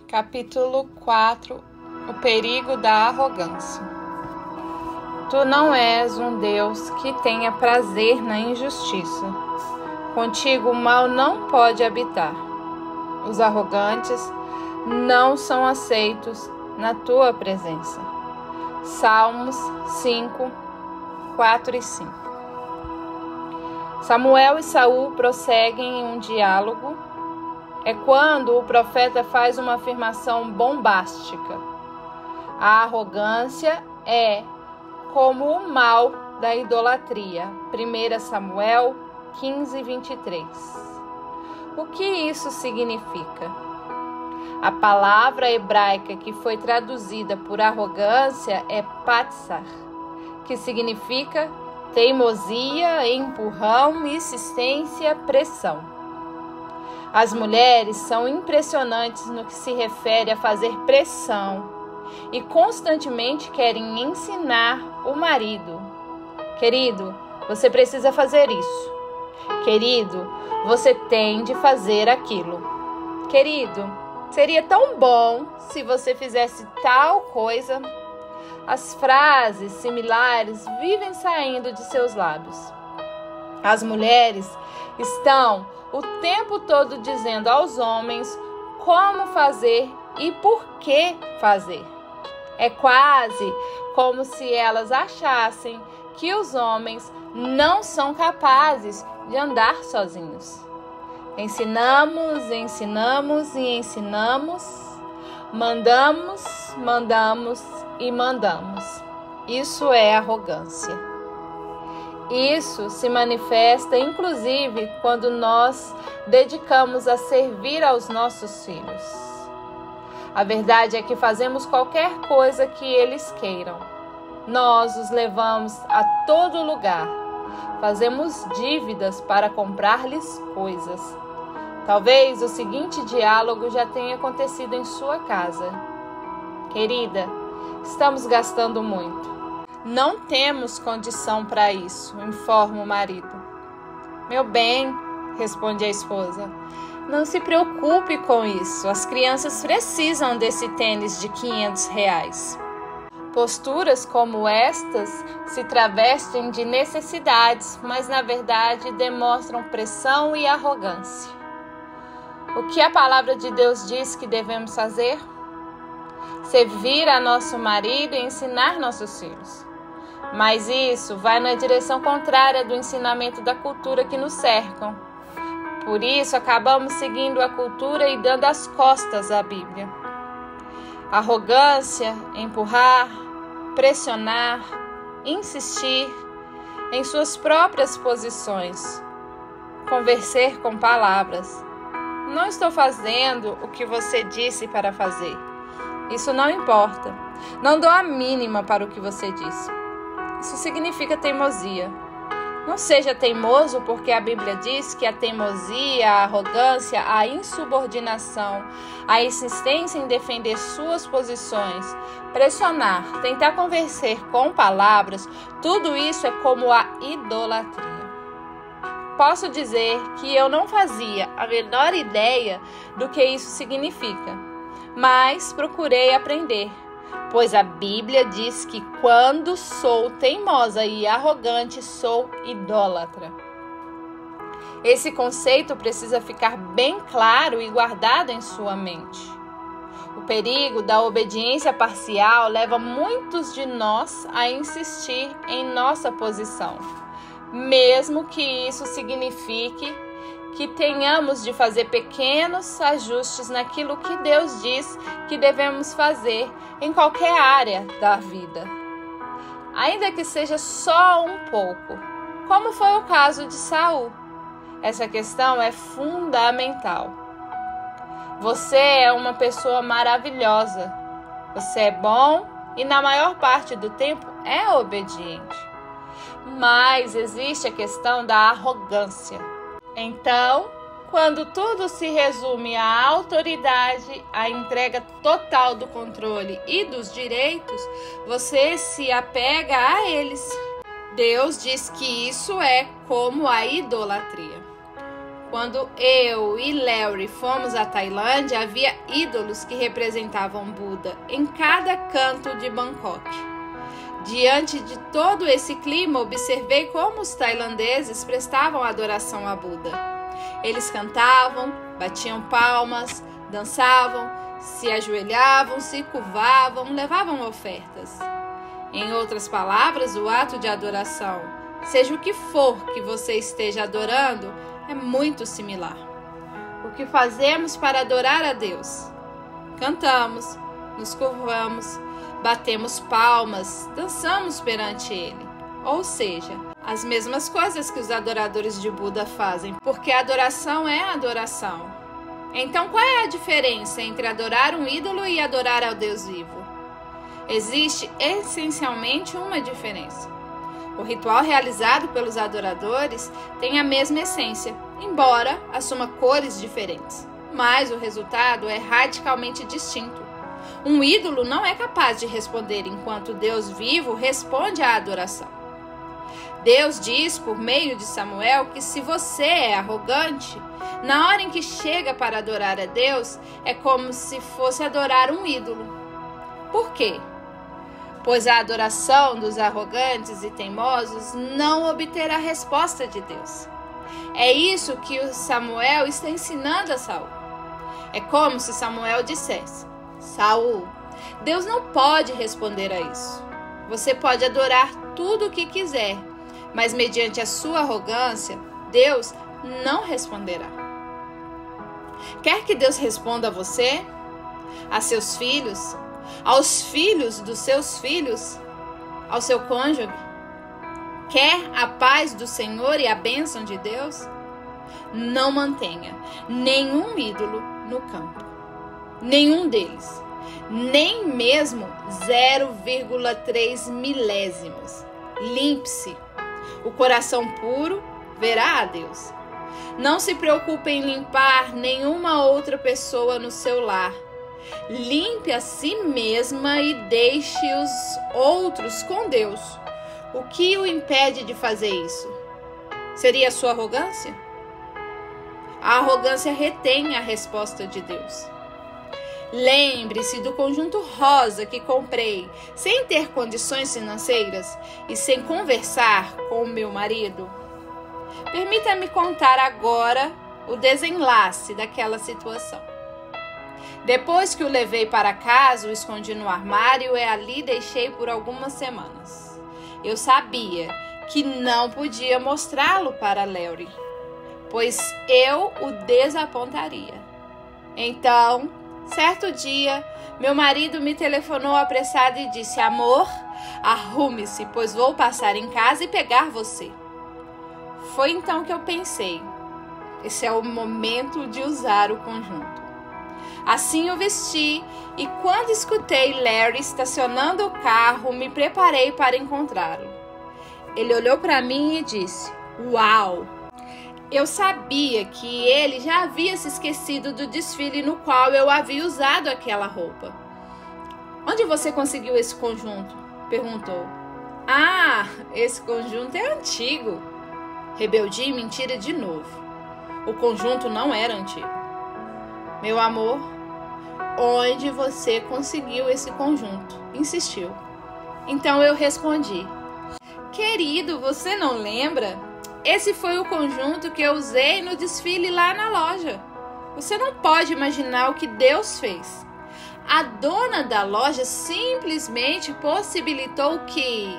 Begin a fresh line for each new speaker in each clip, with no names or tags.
Capítulo 4. O perigo da arrogância. Tu não és um Deus que tenha prazer na injustiça. Contigo o mal não pode habitar. Os arrogantes não são aceitos na tua presença. Salmos 5, 4 e 5. Samuel e Saul prosseguem em um diálogo. É quando o profeta faz uma afirmação bombástica. A arrogância é como o mal da idolatria. 1 Samuel 15, 23. O que isso significa? A palavra hebraica que foi traduzida por arrogância é patsar, que significa teimosia, empurrão, insistência, pressão. As mulheres são impressionantes no que se refere a fazer pressão e constantemente querem ensinar o marido. Querido, você precisa fazer isso. Querido, você tem de fazer aquilo. Querido, seria tão bom se você fizesse tal coisa. As frases similares vivem saindo de seus lábios. As mulheres estão o tempo todo dizendo aos homens como fazer e por que fazer. É quase como se elas achassem que os homens não são capazes de andar sozinhos. Ensinamos e ensinamos, mandamos e mandamos. Isso é arrogância. Isso se manifesta, inclusive, quando nós dedicamos a servir aos nossos filhos. A verdade é que fazemos qualquer coisa que eles queiram. Nós os levamos a todo lugar. Fazemos dívidas para comprar-lhes coisas. Talvez o seguinte diálogo já tenha acontecido em sua casa. Querida, estamos gastando muito. Não temos condição para isso, informa o marido. Meu bem, responde a esposa, não se preocupe com isso. As crianças precisam desse tênis de R$500. Posturas como estas se travestem de necessidades, mas na verdade demonstram pressão e arrogância. O que a palavra de Deus diz que devemos fazer? Servir a nosso marido e ensinar nossos filhos. Mas isso vai na direção contrária do ensinamento da cultura que nos cercam. Por isso, acabamos seguindo a cultura e dando as costas à Bíblia. Arrogância, empurrar, pressionar, insistir em suas próprias posições. Convencer com palavras. Não estou fazendo o que você disse para fazer. Isso não importa. Não dou a mínima para o que você disse. Isso significa teimosia. Não seja teimoso, porque a Bíblia diz que a teimosia, a arrogância, a insubordinação, a insistência em defender suas posições, pressionar, tentar convencer com palavras, tudo isso é como a idolatria. Posso dizer que eu não fazia a menor ideia do que isso significa, mas procurei aprender. Pois a Bíblia diz que quando sou teimosa e arrogante, sou idólatra. Esse conceito precisa ficar bem claro e guardado em sua mente. O perigo da obediência parcial leva muitos de nós a insistir em nossa posição, mesmo que isso signifique que tenhamos de fazer pequenos ajustes naquilo que Deus diz que devemos fazer em qualquer área da vida. Ainda que seja só um pouco, como foi o caso de Saul. Essa questão é fundamental. Você é uma pessoa maravilhosa. Você é bom e na maior parte do tempo é obediente. Mas existe a questão da arrogância. Então, quando tudo se resume à autoridade, à entrega total do controle e dos direitos, você se apega a eles. Deus diz que isso é como a idolatria. Quando eu e Larry fomos à Tailândia, havia ídolos que representavam Buda em cada canto de Bangkok. Diante de todo esse clima, observei como os tailandeses prestavam adoração a Buda. Eles cantavam, batiam palmas, dançavam, se ajoelhavam, se curvavam, levavam ofertas. Em outras palavras, o ato de adoração, seja o que for que você esteja adorando, é muito similar. O que fazemos para adorar a Deus? Cantamos, nos curvamos, batemos palmas, dançamos perante Ele. Ou seja, as mesmas coisas que os adoradores de Buda fazem, porque a adoração é adoração. Então, qual é a diferença entre adorar um ídolo e adorar ao Deus vivo? Existe essencialmente uma diferença. O ritual realizado pelos adoradores tem a mesma essência, embora assuma cores diferentes. Mas o resultado é radicalmente distinto. Um ídolo não é capaz de responder enquanto o Deus vivo responde à adoração. Deus diz por meio de Samuel que se você é arrogante, na hora em que chega para adorar a Deus, é como se fosse adorar um ídolo. Por quê? Pois a adoração dos arrogantes e teimosos não obterá a resposta de Deus. É isso que o Samuel está ensinando a Saul. É como se Samuel dissesse: Saul, Deus não pode responder a isso. Você pode adorar tudo o que quiser, mas mediante a sua arrogância, Deus não responderá. Quer que Deus responda a você, a seus filhos, aos filhos dos seus filhos, ao seu cônjuge? Quer a paz do Senhor e a bênção de Deus? Não mantenha nenhum ídolo no campo. Nenhum deles. Nem mesmo 0,3 milésimos. Limpe-se. O coração puro verá a Deus. Não se preocupe em limpar nenhuma outra pessoa no seu lar. Limpe a si mesma e deixe os outros com Deus. O que o impede de fazer isso? Seria a sua arrogância? A arrogância retém a resposta de Deus. Lembre-se do conjunto rosa que comprei sem ter condições financeiras e sem conversar com o meu marido. Permita-me contar agora o desenlace daquela situação. Depois que o levei para casa, o escondi no armário e ali deixei por algumas semanas. Eu sabia que não podia mostrá-lo para Larry, pois eu o desapontaria. Então, certo dia, meu marido me telefonou apressado e disse: Amor, arrume-se, pois vou passar em casa e pegar você. Foi então que eu pensei: esse é o momento de usar o conjunto. Assim eu vesti e quando escutei Larry estacionando o carro, me preparei para encontrá-lo. Ele olhou para mim e disse: Uau! Eu sabia que ele já havia se esquecido do desfile no qual eu havia usado aquela roupa. Onde você conseguiu esse conjunto? Perguntou. Ah, esse conjunto é antigo. Rebeldia e mentira de novo. O conjunto não era antigo. Meu amor, onde você conseguiu esse conjunto? Insistiu. Então eu respondi: Querido, você não lembra? Esse foi o conjunto que eu usei no desfile lá na loja. Você não pode imaginar o que Deus fez. A dona da loja simplesmente possibilitou que...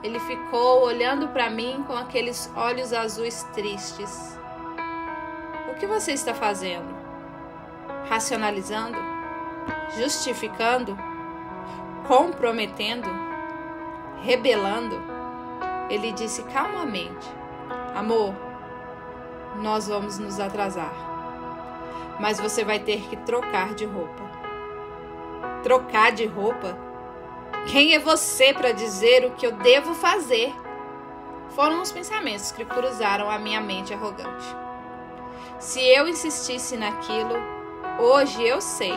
Ele ficou olhando para mim com aqueles olhos azuis tristes. O que você está fazendo? Racionalizando? Justificando? Comprometendo? Rebelando? Ele disse calmamente: Amor, nós vamos nos atrasar, mas você vai ter que trocar de roupa. Trocar de roupa? Quem é você para dizer o que eu devo fazer? Foram os pensamentos que cruzaram a minha mente arrogante. Se eu insistisse naquilo, hoje eu sei,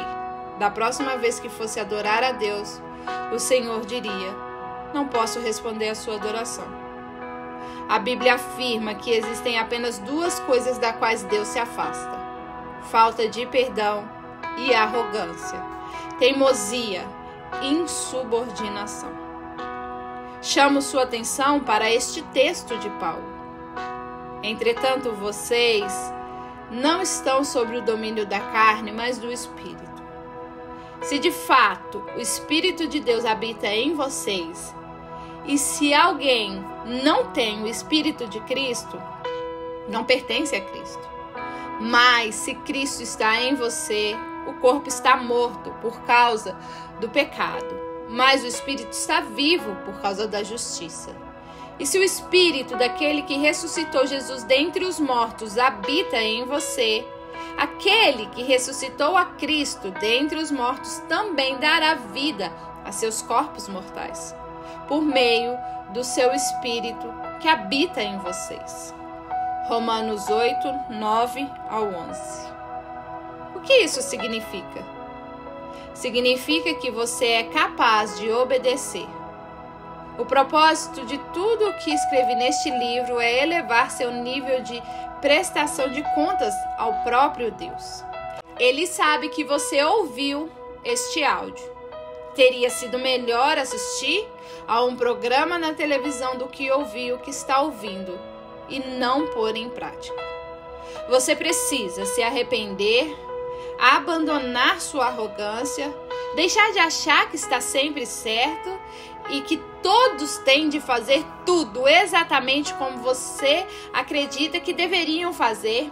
da próxima vez que fosse adorar a Deus, o Senhor diria: Não posso responder à sua adoração. A Bíblia afirma que existem apenas duas coisas das quais Deus se afasta: falta de perdão e arrogância, teimosia, insubordinação. Chamo sua atenção para este texto de Paulo. Entretanto, vocês não estão sob o domínio da carne, mas do Espírito. Se de fato o Espírito de Deus habita em vocês, e se alguém não tem o Espírito de Cristo, não pertence a Cristo. Mas se Cristo está em você, o corpo está morto por causa do pecado, mas o Espírito está vivo por causa da justiça. E se o Espírito daquele que ressuscitou Jesus dentre os mortos habita em você, aquele que ressuscitou a Cristo dentre os mortos também dará vida a seus corpos mortais, por meio do seu Espírito que habita em vocês. Romanos 8, 9 ao 11. O que isso significa? Significa que você é capaz de obedecer. O propósito de tudo o que escrevi neste livro é elevar seu nível de prestação de contas ao próprio Deus. Ele sabe que você ouviu este áudio. Teria sido melhor assistir a um programa na televisão do que ouvir o que está ouvindo e não pôr em prática. Você precisa se arrepender, abandonar sua arrogância, deixar de achar que está sempre certo e que todos têm de fazer tudo exatamente como você acredita que deveriam fazer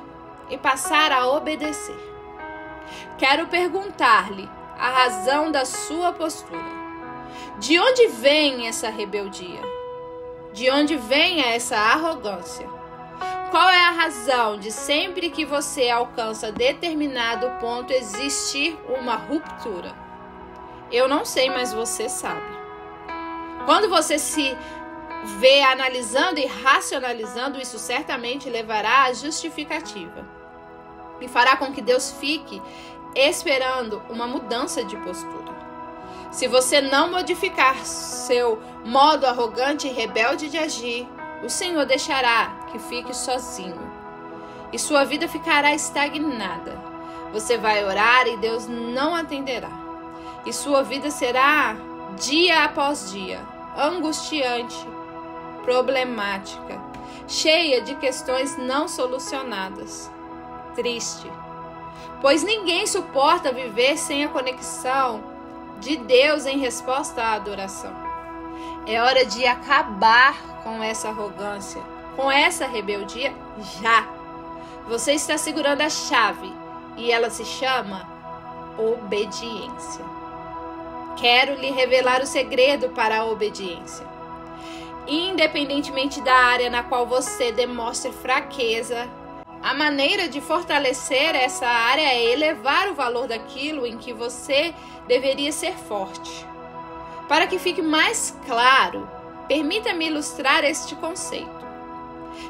e passar a obedecer. Quero perguntar-lhe a razão da sua postura. De onde vem essa rebeldia? De onde vem essa arrogância? Qual é a razão de sempre que você alcança determinado ponto existir uma ruptura? Eu não sei, mas você sabe. Quando você se vê analisando e racionalizando, isso certamente levará à justificativa e fará com que Deus fique esperando uma mudança de postura. Se você não modificar seu modo arrogante e rebelde de agir, o Senhor deixará que fique sozinho e sua vida ficará estagnada. Você vai orar e Deus não atenderá. E sua vida será, dia após dia, angustiante, problemática, cheia de questões não solucionadas, triste. Pois ninguém suporta viver sem a conexão de Deus em resposta à adoração. É hora de acabar com essa arrogância, com essa rebeldia já. Você está segurando a chave e ela se chama obediência. Quero lhe revelar o segredo para a obediência. Independentemente da área na qual você demonstre fraqueza, a maneira de fortalecer essa área é elevar o valor daquilo em que você deveria ser forte. Para que fique mais claro, permita-me ilustrar este conceito.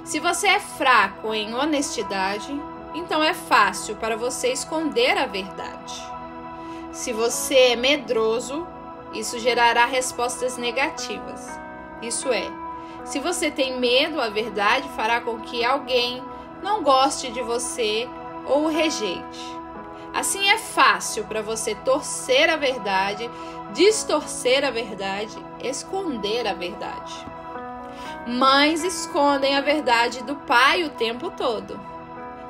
Se você é fraco em honestidade, então é fácil para você esconder a verdade. Se você é medroso, isso gerará respostas negativas. Isso é, se você tem medo, a verdade fará com que alguém não goste de você ou o rejeite. Assim é fácil para você torcer a verdade, distorcer a verdade, esconder a verdade. Mães escondem a verdade do pai o tempo todo.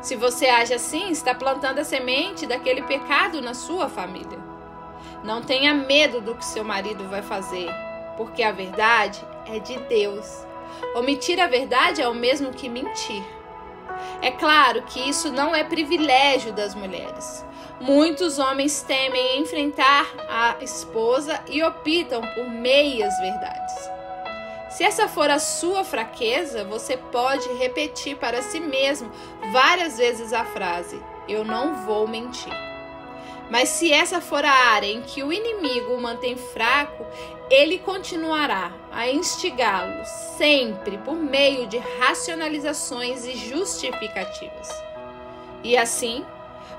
Se você age assim, está plantando a semente daquele pecado na sua família. Não tenha medo do que seu marido vai fazer, porque a verdade é de Deus. Omitir a verdade é o mesmo que mentir. É claro que isso não é privilégio das mulheres. Muitos homens temem enfrentar a esposa e optam por meias verdades. Se essa for a sua fraqueza, você pode repetir para si mesmo várias vezes a frase: eu não vou mentir. Mas se essa for a área em que o inimigo o mantém fraco, ele continuará a instigá-lo sempre por meio de racionalizações e justificativas. E assim,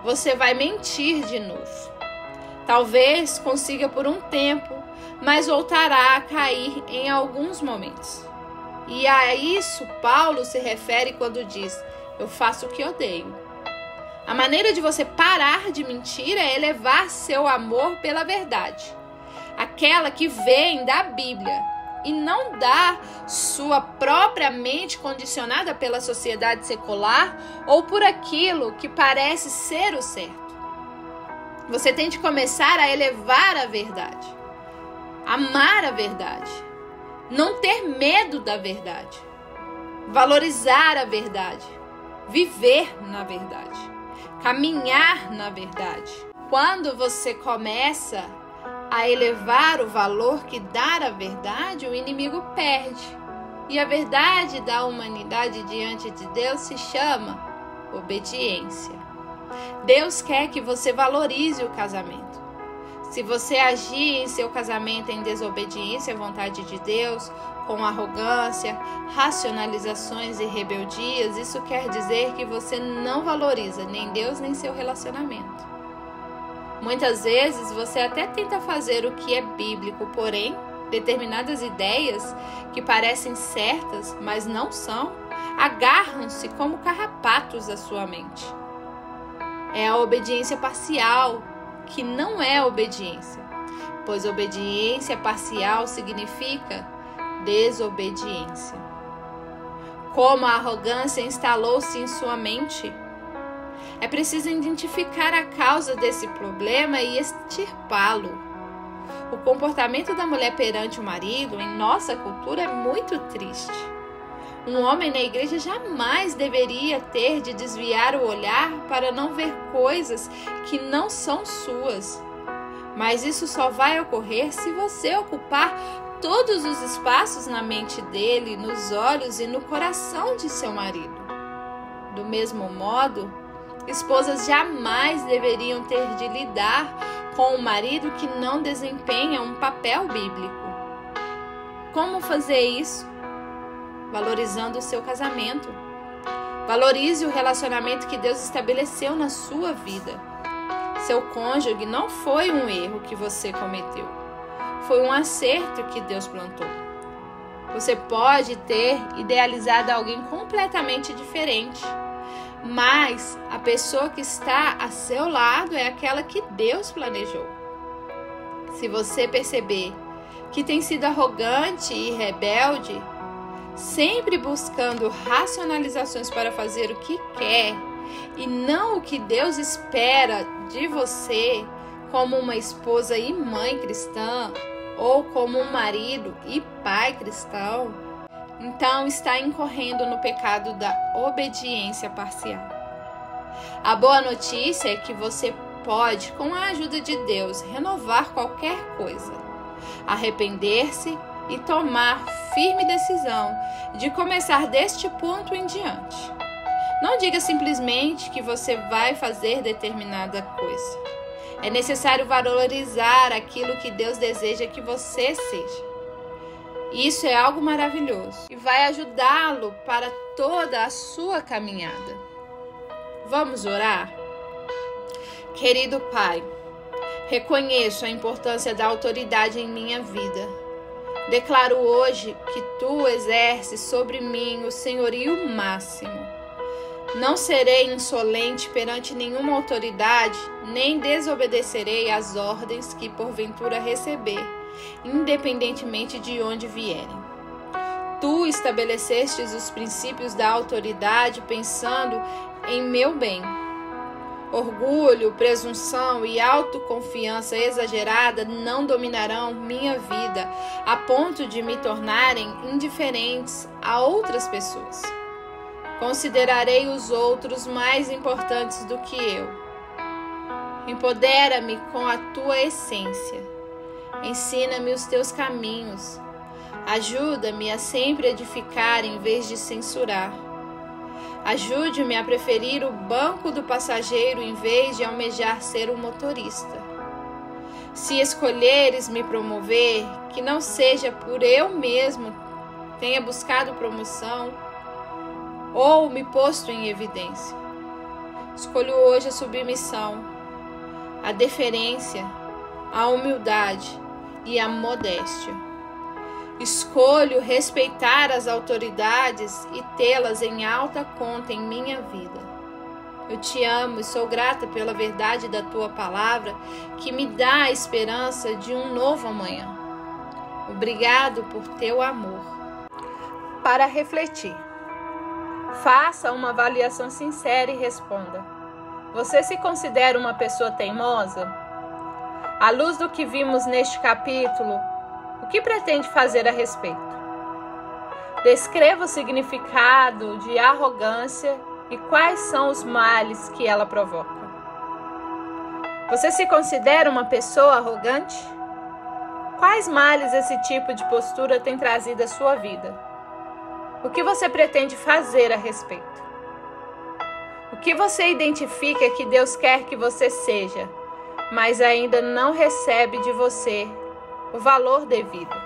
você vai mentir de novo. Talvez consiga por um tempo, mas voltará a cair em alguns momentos. E a isso Paulo se refere quando diz: eu faço o que odeio. A maneira de você parar de mentir é elevar seu amor pela verdade, aquela que vem da Bíblia, e não da sua própria mente condicionada pela sociedade secular ou por aquilo que parece ser o certo. Você tem de começar a elevar a verdade, amar a verdade, não ter medo da verdade, valorizar a verdade, viver na verdade, caminhar na verdade. Quando você começa a elevar o valor que dá à verdade, o inimigo perde. E a verdade da humanidade diante de Deus se chama obediência. Deus quer que você valorize o casamento. Se você agir em seu casamento em desobediência à vontade de Deus, com arrogância, racionalizações e rebeldias, isso quer dizer que você não valoriza nem Deus nem seu relacionamento. Muitas vezes você até tenta fazer o que é bíblico, porém, determinadas ideias que parecem certas, mas não são, agarram-se como carrapatos à sua mente. É a obediência parcial, que não é obediência, pois obediência parcial significa desobediência. Como a arrogância instalou-se em sua mente, é preciso identificar a causa desse problema e extirpá-lo. O comportamento da mulher perante o marido em nossa cultura é muito triste. Um homem na igreja jamais deveria ter de desviar o olhar para não ver coisas que não são suas. Mas isso só vai ocorrer se você ocupar todos os espaços na mente dele, nos olhos e no coração de seu marido. Do mesmo modo, esposas jamais deveriam ter de lidar com um marido que não desempenha um papel bíblico. Como fazer isso? Valorizando o seu casamento. Valorize o relacionamento que Deus estabeleceu na sua vida. Seu cônjuge não foi um erro que você cometeu. Foi um acerto que Deus plantou. Você pode ter idealizado alguém completamente diferente, mas a pessoa que está a seu lado é aquela que Deus planejou. Se você perceber que tem sido arrogante e rebelde, sempre buscando racionalizações para fazer o que quer e não o que Deus espera de você, como uma esposa e mãe cristã, ou como um marido e pai cristão, então está incorrendo no pecado da obediência parcial. A boa notícia é que você pode, com a ajuda de Deus, renovar qualquer coisa, arrepender-se e tomar firme decisão de começar deste ponto em diante. Não diga simplesmente que você vai fazer determinada coisa. É necessário valorizar aquilo que Deus deseja que você seja. Isso é algo maravilhoso e vai ajudá-lo para toda a sua caminhada. Vamos orar? Querido Pai, reconheço a importância da autoridade em minha vida. Declaro hoje que Tu exerces sobre mim o senhorio máximo. Não serei insolente perante nenhuma autoridade, nem desobedecerei às ordens que porventura receber, independentemente de onde vierem. Tu estabelecestes os princípios da autoridade pensando em meu bem. Orgulho, presunção e autoconfiança exagerada não dominarão minha vida a ponto de me tornarem indiferentes a outras pessoas. Considerarei os outros mais importantes do que eu. Empodera-me com a tua essência. Ensina-me os teus caminhos. Ajuda-me a sempre edificar em vez de censurar. Ajude-me a preferir o banco do passageiro em vez de almejar ser o motorista. Se escolheres me promover, que não seja por eu mesmo tenha buscado promoção ou me posto em evidência. Escolho hoje a submissão, a deferência, a humildade e a modéstia. Escolho respeitar as autoridades e tê-las em alta conta em minha vida. Eu te amo e sou grata pela verdade da tua palavra, que me dá a esperança de um novo amanhã. Obrigado por teu amor. Para refletir, faça uma avaliação sincera e responda: você se considera uma pessoa teimosa? À luz do que vimos neste capítulo, o que pretende fazer a respeito? Descreva o significado de arrogância e quais são os males que ela provoca. Você se considera uma pessoa arrogante? Quais males esse tipo de postura tem trazido à sua vida? O que você pretende fazer a respeito? O que você identifica que Deus quer que você seja, mas ainda não recebe de você o valor devido?